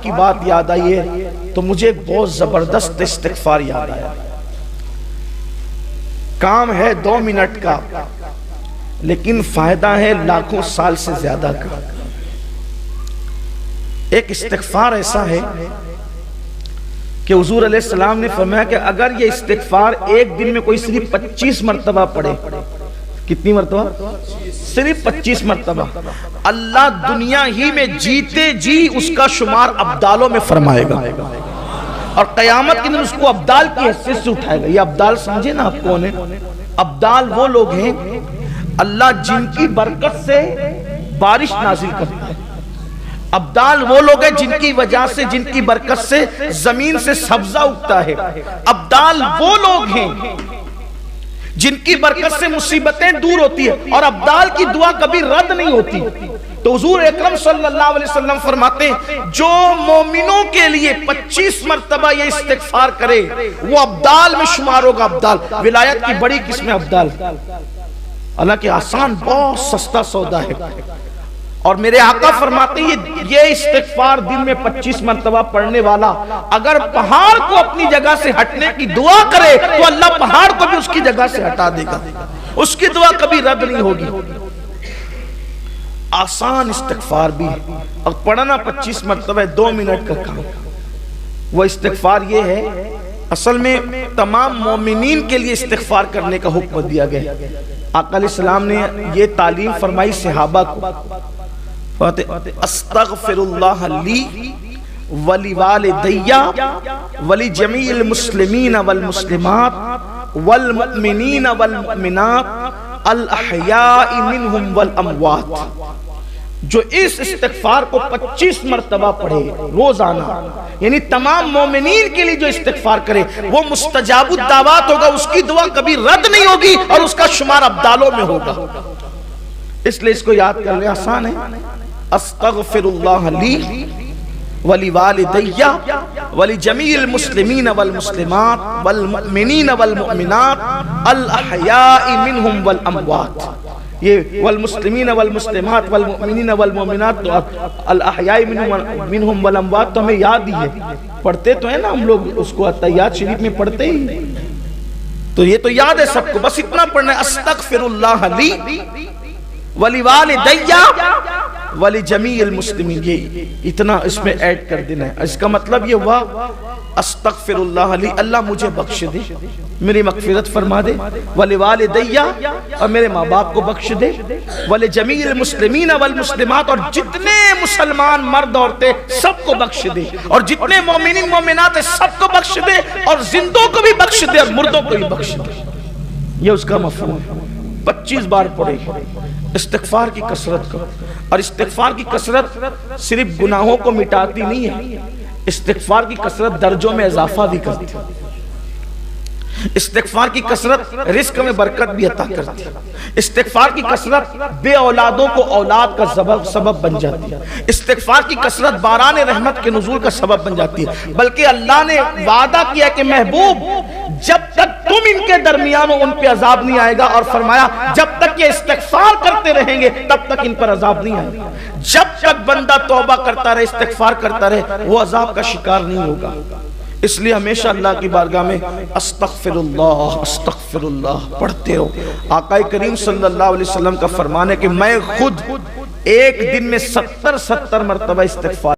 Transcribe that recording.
کی بات یاد آئی ہے تو مجھے ایک بہت زبردست استغفار یاد آیا. کام ہے 2 منٹ کا لیکن فائدہ ہے لاکھوں سال سے زیادہ کا. ایک استغفار ایسا ہے کہ حضور علیہ السلام نے فرمایا کہ اگر یہ استغفار ایک دن میں کوئی صرف 25 مرتبہ پڑھے. کتنی مرتبہ؟ صرف 25 مرتبہ. اللہ دنیا ہی میں جیتے جی اس کا شمار ابدالوں میں فرمائے گا اور قیامت کے دن اس کو ابدال کی حیثیت سے اٹھائے گا. یہ ابدال سمجھے نا آپ کون ہیں؟ ابدال وہ لوگ ہیں اللہ جن کی برکت سے بارش نازل کرتا ہے. ابدال وہ لوگ ہیں جن کی وجہ سے جن کی برکت سے زمین سے سبزہ اگتا ہے. ابدال وہ لوگ ہیں جن کی برکت سے مصیبتیں دور ہوتی ہیں اور ابدال کی دعا کبھی رد نہیں ہوتی. تو حضور اکرم صلی اللہ علیہ وسلم فرماتے ہیں جو مومنوں کے لیے 25 مرتبہ یہ استغفار کرے وہ ابدال میں شمار ہوگا. ابدال ولایت کی بڑی قسم ابدال. اللہ کے آسان بہت سستا سودا ہے. اور میرے آقا فرماتے ہیں یہ استغفار دن میں 25 مرتبہ پڑھنے والا اگر پہاڑ کو اپنی جگہ سے ہٹنے کی دعا کرے تو اللہ پہاڑ کو بھی اس کی جگہ سے ہٹا دے گا. اس کی دعا کبھی رد نہیں ہوگی. آسان استغفار بھی اور پڑھنا 25 مرتبہ 2 منٹ کا کام. وہ استغفار یہ ہے اصل میں تمام مومنین کے لیے استغفار کرنے کا حکم دیا گیا. آقا علیہ السلام نے یہ تعلیم فرمائی صحابہ کو. استغفر اللہ لی ولی والدی ولی جمیع المسلمین والمسلمات والمؤمنین والمؤمنات الاحیاء منہم والاموات. جو اس استغفار کو 25 مرتبہ پڑھے روزانہ یعنی تمام مومنین کے لیے جو استغفار کرے وہ مستجاب الدعوات ہوگا. اس کی دعا کبھی رد نہیں ہوگی اور اس کا شمار ابدالوں میں ہوگا. اس لئے اس کو یاد کرنے آسان ہے. استغفر اللہ لی ولی والدی ولی جمیع المسلمین والمسلمات والمؤمنین والمؤمنات الاحیاء منہم والاموات. یہ والمسلمین والمسلمات والمؤمنین والمؤمنات تو الاحیاء منہم والاموات تو ہمیں یاد ہی ہے. پڑھتے تو ہیں نا ہم لوگ اس کو تحیات شریف میں پڑھتے ہی تو یہ تو یاد ہے سب کو. بس اتنا پڑھنا ہے استغفر اللہ لی ولی والدی ولی جمیع المسلمین. یہ اتنا اس میں ایڈ کر دینا ہے. اس کا مطلب یہ ہوا استغفر اللہ لی اللہ مجھے بخش دے میری مغفرت فرما دے. ولی والدی اور میرے ماں باپ کو بخش دے. ولی جمیع المسلمین والمسلمات اور جتنے مسلمان مرد عورتیں سب کو بخش دے اور جتنے مومنین مومنات سب کو بخش دے اور زندوں کو بھی بخش دے اور مردوں کو بھی بخش دے. یہ اس کا مفہوم ہے. 25 بار پڑھے. استغفار کی کثرت کرو. اور استغفار کی کثرت صرف گناہوں کو مٹاتی نہیں ہے. استغفار کی کثرت درجوں میں اضافہ بھی کرتی ہے. استغفار کی کثرت رزق میں برکت بھی عطا کرتی ہے. استغفار کی کثرت بے اولادوں کو اولاد کا سبب بن جاتی ہے. استغفار کی کثرت باران رحمت کے نزول کا سبب بن جاتی ہے. بلکہ اللہ نے وعدہ کیا کہ محبوب جب تک تم ان کے درمیان ہو ان پہ عذاب نہیں آئے گا اور فرمایا جب تک یہ استغفار کرتے رہیں گے تب تک ان پر عذاب نہیں آئے گا. جب تک بندہ توبہ کرتا رہے استغفار کرتا رہے وہ عذاب کا شکار نہیں ہوگا. اس لیے ہمیشہ اللہ کی بارگاہ میں استغفر اللہ پڑھتے ہو. آقا کریم صلی اللہ علیہ وسلم کا فرمان ہے کہ میں خود ایک دن میں 70 مرتبہ استغفار